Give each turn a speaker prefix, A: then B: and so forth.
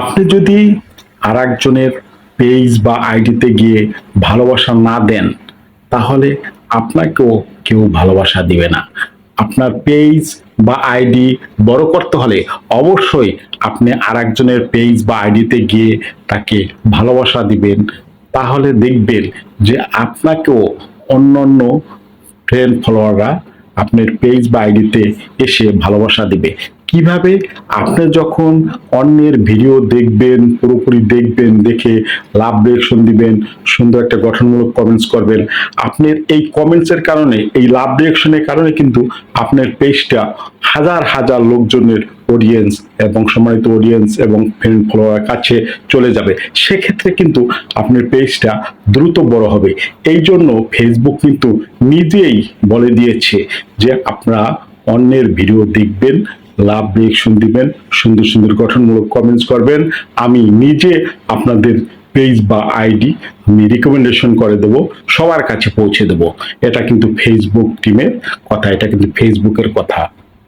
A: আপনি যদি আরেকজনের পেজ বা আইডিতে গিয়ে ভালোবাসা না দেন, তাহলে আপনাকেও কেউ ভালোবাসা দিবে না। আপনার পেজ বা আইডি বড় করতে হলে অবশ্যই আপনি আরেকজনের পেজ বা আইডিতে গিয়ে তাকে ভালোবাসা দিবেন। তাহলে দেখবেন যে আপনাকেও অন্যান্য ফ্রেন্ড ফলোয়াররা আপনার পেজ বা আইডিতে এসে ভালোবাসা দিবে। কিভাবে? আপনি যখন অন্যের ভিডিও দেখবেন, পুরোপুরি দেখবেন, দেখে লাভ রিঅ্যাকশন দিবেন, সুন্দর একটা গঠনমূলক কমেন্টস করবেন, আপনার এই কমেন্টসের কারণে, এই লাভ রিঅ্যাকশনের কারণে কিন্তু আপনার পেজটা হাজার হাজার লোকজনের অডিয়েন্স এবং সম্মানিত অডিয়েন্স এবং ফ্রেন্ড ফলোয়ার কাছে চলে যাবে। সেক্ষেত্রে কিন্তু আপনার পেজটা দ্রুত বড় হবে। এই জন্য ফেসবুক কিন্তু নিজেই বলে দিয়েছে যে আপনারা অন্যের ভিডিও দেখবেন, লাভ রিঅ্যাকশন দিবেন, সুন্দর সুন্দর গঠনমূলক কমেন্টস করবেন। আমি নিজে আপনাদের পেজ বা আইডি আমি রিকমেন্ডেশন করে দেব, সবার কাছে পৌঁছে দেব। এটা কিন্তু ফেসবুক টিমের কথা, এটা কিন্তু ফেসবুকের কথা।